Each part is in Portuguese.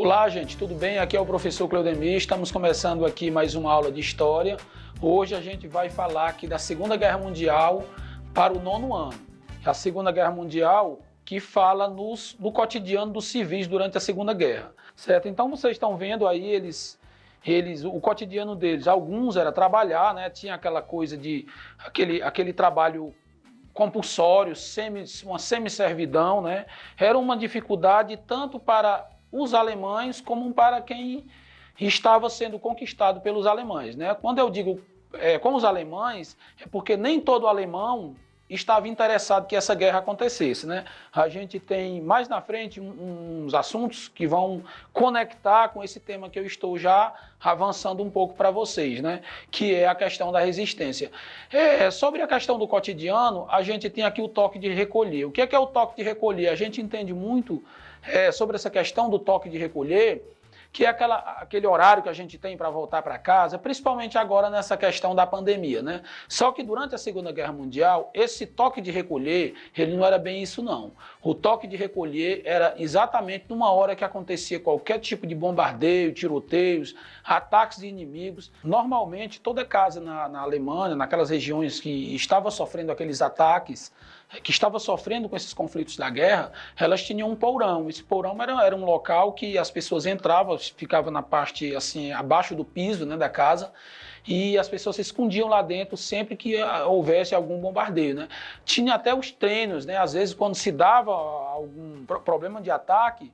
Olá, gente, tudo bem? Aqui é o professor Cleudemir, estamos começando aqui mais uma aula de História. Hoje a gente vai falar aqui da Segunda Guerra Mundial para o 9º ano. A Segunda Guerra Mundial que fala no cotidiano dos civis durante a Segunda Guerra, certo? Então vocês estão vendo aí o cotidiano deles, alguns era trabalhar, né? Tinha aquela coisa de aquele trabalho compulsório, uma semi-servidão, né? Era uma dificuldade tanto para os alemães como para quem estava sendo conquistado pelos alemães, né? Quando eu digo com os alemães, é porque nem todo alemão estava interessado que essa guerra acontecesse, né? A gente tem mais na frente uns assuntos que vão conectar com esse tema que eu estou já avançando um pouco para vocês, né? Que é a questão da resistência. Sobre a questão do cotidiano, a gente tem aqui o toque de recolher. O que é o toque de recolher? A gente entende muito sobre essa questão do toque de recolher, que é aquele horário que a gente tem para voltar para casa, principalmente agora nessa questão da pandemia, né? Só que durante a Segunda Guerra Mundial, esse toque de recolher, ele não era bem isso não. O toque de recolher era exatamente numa hora que acontecia qualquer tipo de bombardeio, tiroteios, ataques de inimigos. Normalmente, toda casa na Alemanha, naquelas regiões que estavam sofrendo aqueles ataques, que estava sofrendo com esses conflitos da guerra, elas tinham um porão. Esse porão era um local que as pessoas entravam, ficavam na parte assim, abaixo do piso, né, da casa, e as pessoas se escondiam lá dentro sempre que houvesse algum bombardeio, né? Tinha até os treinos, né? Às vezes quando se dava algum problema de ataque,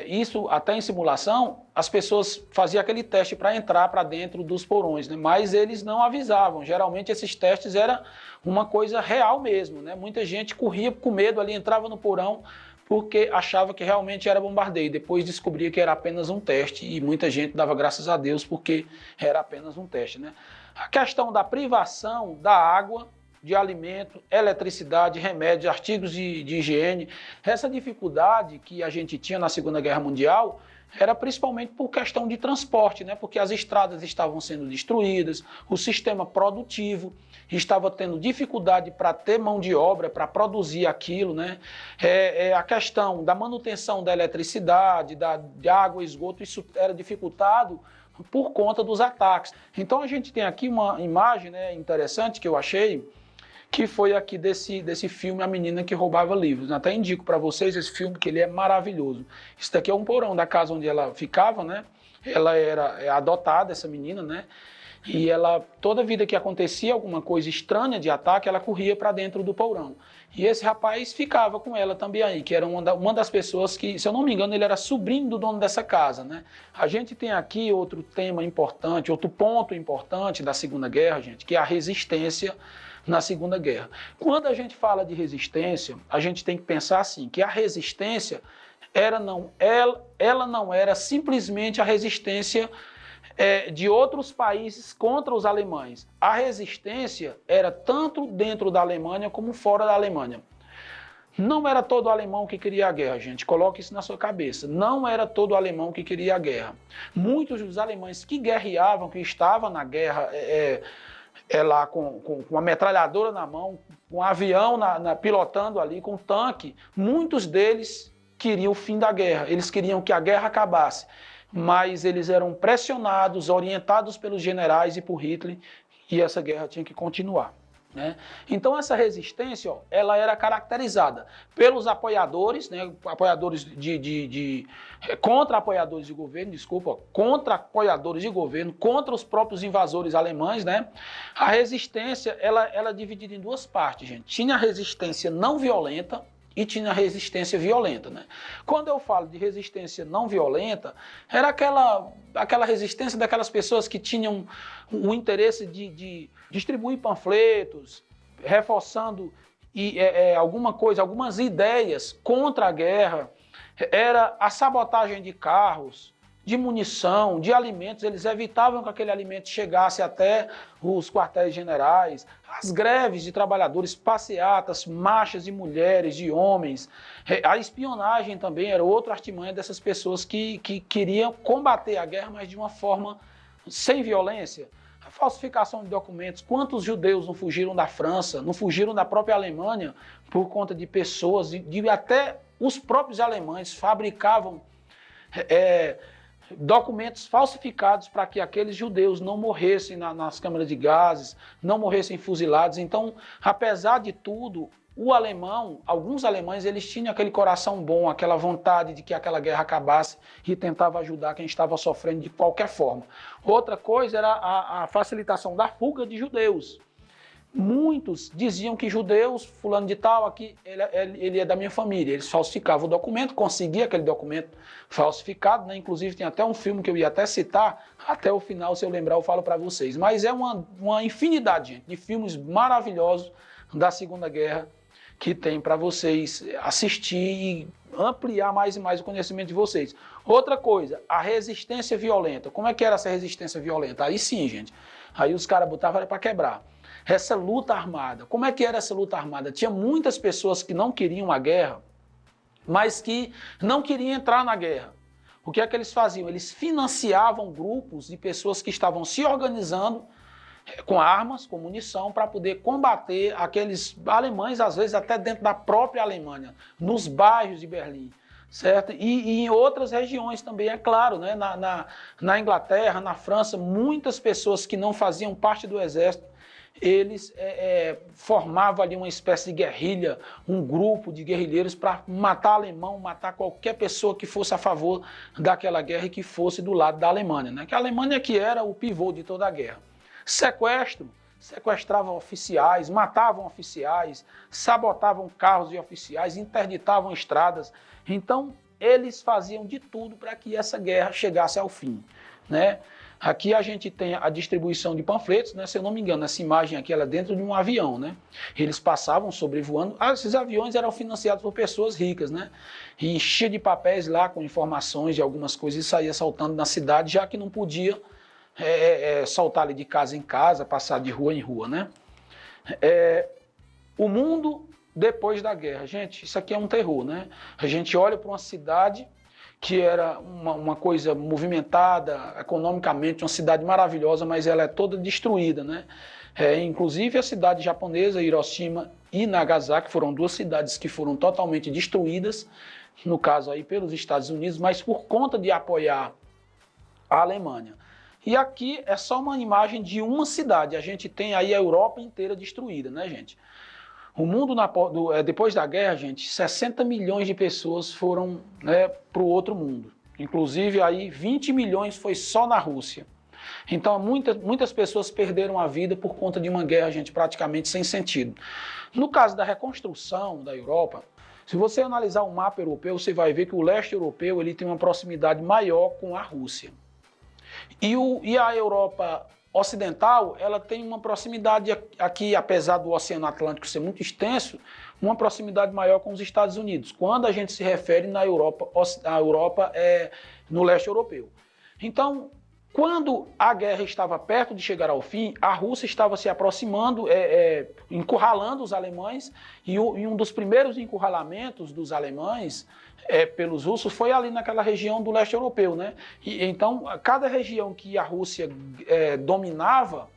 isso até em simulação, as pessoas faziam aquele teste para entrar para dentro dos porões, né? Mas eles não avisavam. Geralmente esses testes eram uma coisa real mesmo, né? Muita gente corria com medo ali, entrava no porão porque achava que realmente era bombardeio. Depois descobria que era apenas um teste e muita gente dava graças a Deus porque era apenas um teste, né? A questão da privação da água, de alimento, eletricidade, remédios, artigos de higiene. Essa dificuldade que a gente tinha na Segunda Guerra Mundial era principalmente por questão de transporte, né? Porque as estradas estavam sendo destruídas, o sistema produtivo estava tendo dificuldade para ter mão de obra, para produzir aquilo, né? A questão da manutenção da eletricidade, de água, esgoto, isso era dificultado por conta dos ataques. Então a gente tem aqui uma imagem, né, interessante que eu achei, que foi aqui desse filme A Menina que Roubava Livros. Até indico para vocês esse filme, que ele é maravilhoso. Isso daqui é um porão da casa onde ela ficava, né? Ela era adotada, essa menina, né? E ela, toda vida que acontecia alguma coisa estranha de ataque, ela corria para dentro do porão. E esse rapaz ficava com ela também aí, que era uma das pessoas que, se eu não me engano, ele era sobrinho do dono dessa casa, né? A gente tem aqui outro tema importante, outro ponto importante da Segunda Guerra, gente, que é a resistência na Segunda Guerra. Quando a gente fala de resistência, a gente tem que pensar assim, que a resistência ela não era simplesmente a resistência de outros países contra os alemães. A resistência era tanto dentro da Alemanha como fora da Alemanha. Não era todo alemão que queria a guerra, gente. Coloque isso na sua cabeça. Não era todo alemão que queria a guerra. Muitos dos alemães que guerreavam, que estavam na guerra, lá com uma metralhadora na mão, com um avião pilotando ali, com um tanque, muitos deles queriam o fim da guerra. Eles queriam que a guerra acabasse. Mas eles eram pressionados, orientados pelos generais e por Hitler, e essa guerra tinha que continuar, né? Então essa resistência, ela era caracterizada pelos apoiadores, né? Apoiadores contra apoiadores de governo, contra apoiadores de governo, contra os próprios invasores alemães, né? A resistência, ela é dividida em duas partes, gente. Tinha a resistência não violenta e tinha a resistência violenta, né? Quando eu falo de resistência não violenta, era aquela resistência daquelas pessoas que tinham o interesse de distribuir panfletos, reforçando algumas ideias contra a guerra. Era a sabotagem de carros, de munição, de alimentos. Eles evitavam que aquele alimento chegasse até os quartéis generais, as greves de trabalhadores, passeatas, marchas de mulheres, de homens. A espionagem também era outra artimanha dessas pessoas que queriam combater a guerra, mas de uma forma sem violência. A falsificação de documentos. Quantos judeus não fugiram da França, não fugiram da própria Alemanha por conta de pessoas, até os próprios alemães fabricavam documentos falsificados para que aqueles judeus não morressem nas câmaras de gases, não morressem fuzilados. Então, apesar de tudo, alguns alemães, eles tinham aquele coração bom, aquela vontade de que aquela guerra acabasse e tentava ajudar quem estava sofrendo de qualquer forma. Outra coisa era a facilitação da fuga de judeus. Muitos diziam que judeus, fulano de tal, aqui, ele é da minha família. Eles falsificavam o documento, conseguiam aquele documento falsificado, né? Inclusive tem até um filme que eu ia até citar, até o final, se eu lembrar, eu falo para vocês. Mas é uma infinidade, gente, de filmes maravilhosos da Segunda Guerra que tem para vocês assistir e ampliar mais e mais o conhecimento de vocês. Outra coisa, a resistência violenta. Como é que era essa resistência violenta? Aí sim, gente. Aí os caras botavam para quebrar. Essa luta armada. Como é que era essa luta armada? Tinha muitas pessoas que não queriam a guerra, mas que não queriam entrar na guerra. O que é que eles faziam? Eles financiavam grupos de pessoas que estavam se organizando com armas, com munição, para poder combater aqueles alemães, às vezes até dentro da própria Alemanha, nos bairros de Berlim. Certo? E em outras regiões também, é claro, né? Na Inglaterra, na França, muitas pessoas que não faziam parte do exército, eles formavam ali uma espécie de guerrilha, um grupo de guerrilheiros para matar alemão, matar qualquer pessoa que fosse a favor daquela guerra e que fosse do lado da Alemanha, né? Que a Alemanha que era o pivô de toda a guerra. Sequestravam oficiais, matavam oficiais, sabotavam carros de oficiais, interditavam estradas. Então, eles faziam de tudo para que essa guerra chegasse ao fim, né? Aqui a gente tem a distribuição de panfletos, né? Se eu não me engano, essa imagem aqui ela é dentro de um avião, né? Eles passavam sobrevoando. Esses aviões eram financiados por pessoas ricas, né? E enchia de papéis lá com informações de algumas coisas e saía saltando na cidade, já que não podia saltar ali de casa em casa, passar de rua em rua, né? O mundo depois da guerra. Gente, isso aqui é um terror, né? A gente olha para uma cidade que era uma coisa movimentada economicamente, uma cidade maravilhosa, mas ela é toda destruída, né? Inclusive a cidade japonesa, Hiroshima e Nagasaki, foram duas cidades que foram totalmente destruídas, no caso aí pelos Estados Unidos, mas por conta de apoiar a Alemanha. E aqui é só uma imagem de uma cidade, a gente tem aí a Europa inteira destruída, né, gente? O mundo, depois da guerra, gente, 60 milhões de pessoas foram, né, para o outro mundo. Inclusive, aí 20 milhões foi só na Rússia. Então, muitas pessoas perderam a vida por conta de uma guerra, gente, praticamente sem sentido. No caso da reconstrução da Europa, se você analisar o mapa europeu, você vai ver que o leste europeu ele tem uma proximidade maior com a Rússia. E a Europa ocidental, ela tem uma proximidade aqui, apesar do Oceano Atlântico ser muito extenso, uma proximidade maior com os Estados Unidos, quando a gente se refere na Europa, a Europa no leste europeu. Então, quando a guerra estava perto de chegar ao fim, a Rússia estava se aproximando, encurralando os alemães, e um dos primeiros encurralamentos dos alemães pelos russos foi ali naquela região do leste europeu, né? E, então, cada região que a Rússia dominava,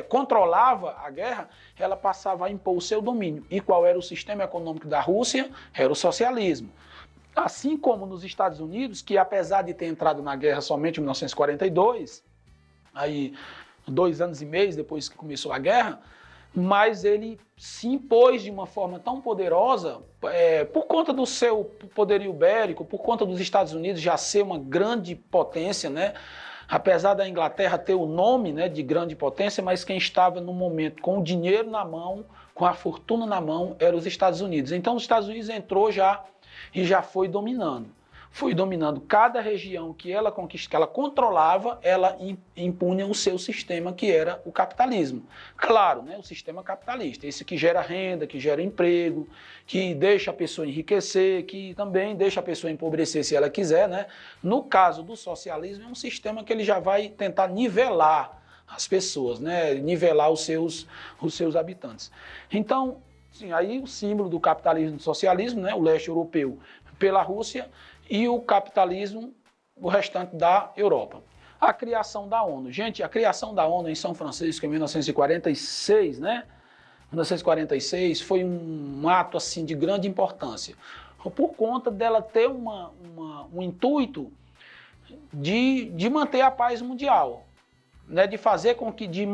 controlava a guerra, ela passava a impor o seu domínio. E qual era o sistema econômico da Rússia? Era o socialismo. Assim como nos Estados Unidos, que apesar de ter entrado na guerra somente em 1942, aí 2 anos e meio depois que começou a guerra, mas ele se impôs de uma forma tão poderosa, por conta do seu poderio bélico, por conta dos Estados Unidos já ser uma grande potência, né? Apesar da Inglaterra ter o nome, né, de grande potência, mas quem estava no momento com o dinheiro na mão, com a fortuna na mão, eram os Estados Unidos. Então os Estados Unidos entrou já e já foi dominando. Foi dominando cada região que ela controlava, ela impunha o seu sistema, que era o capitalismo. Claro, né, o sistema capitalista, esse que gera renda, que gera emprego, que deixa a pessoa enriquecer, que também deixa a pessoa empobrecer se ela quiser, né? No caso do socialismo, é um sistema que ele já vai tentar nivelar as pessoas, né? Nivelar os seus habitantes. Então, sim, aí o símbolo do capitalismo e do socialismo, né, o leste europeu pela Rússia, e o capitalismo, o restante da Europa. A criação da ONU. Gente, a criação da ONU em São Francisco em 1946, né? 1946 foi um ato assim de grande importância. por conta dela ter um intuito de manter a paz mundial, né? De fazer com que, de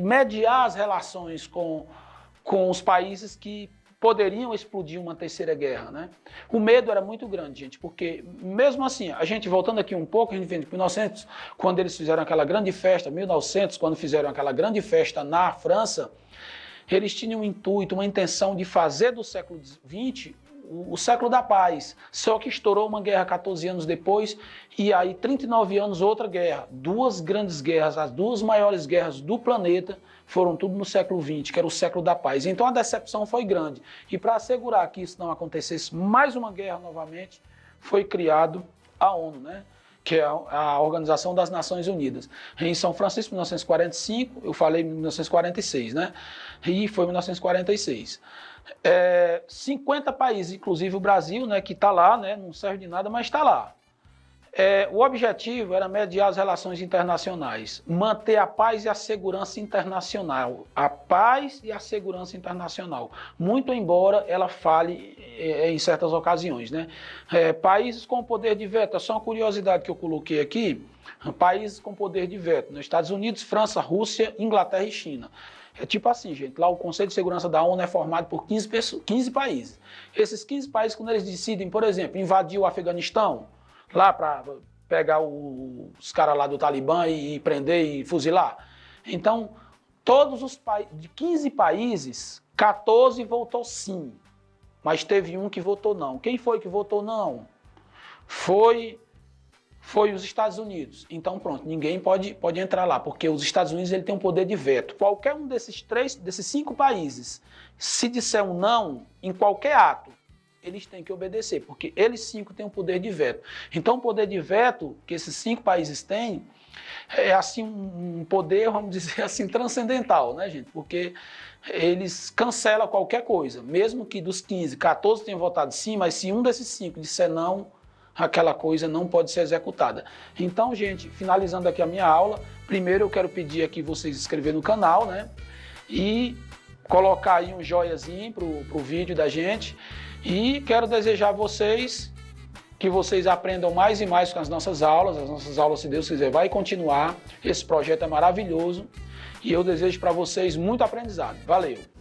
mediar as relações com os países que poderiam explodir uma terceira guerra, né? O medo era muito grande, gente, porque mesmo assim, a gente voltando aqui um pouco, a gente vê em 1900, quando eles fizeram aquela grande festa, 1900, quando fizeram aquela grande festa na França, eles tinham um intuito, uma intenção de fazer do século XX o século da paz, só que estourou uma guerra 14 anos depois e aí 39 anos outra guerra, duas grandes guerras, as duas maiores guerras do planeta foram tudo no século XX, que era o século da paz. Então a decepção foi grande e para assegurar que isso não acontecesse mais uma guerra novamente, foi criado a ONU, né? Que é a Organização das Nações Unidas. Em São Francisco, 1945, eu falei em 1946, né? E foi em 1946. 50 países, inclusive o Brasil, né, que está lá, né, não serve de nada, mas está lá. O objetivo era mediar as relações internacionais, manter a paz e a segurança internacional. A paz e a segurança internacional. Muito embora ela fale em certas ocasiões, né? Países com poder de veto, é só uma curiosidade que eu coloquei aqui, países com poder de veto, nos Estados Unidos, França, Rússia, Inglaterra e China. É tipo assim, gente, lá o Conselho de Segurança da ONU é formado por 15 países. Esses 15 países, quando eles decidem, por exemplo, invadir o Afeganistão, lá para pegar os caras lá do Talibã e prender e fuzilar. Então, todos os países, de 15 países, 14 votou sim, mas teve um que votou não. Quem foi que votou não? Foi os Estados Unidos. Então, pronto, ninguém pode entrar lá, porque os Estados Unidos ele tem um poder de veto. Qualquer um desses 5 países, se disser um não em qualquer ato, eles têm que obedecer, porque eles 5 têm o poder de veto. Então, o poder de veto que esses 5 países têm é assim um poder, vamos dizer assim, transcendental, né, gente? Porque eles cancelam qualquer coisa, mesmo que dos 15, 14 tenham votado sim, mas se um desses 5 disser não, aquela coisa não pode ser executada. Então, gente, finalizando aqui a minha aula, primeiro eu quero pedir aqui vocês se inscreverem no canal, né? E colocar aí um joiazinho pro vídeo da gente. E quero desejar a vocês que vocês aprendam mais e mais com as nossas aulas. As nossas aulas, se Deus quiser, vai continuar. Esse projeto é maravilhoso e eu desejo para vocês muito aprendizado. Valeu!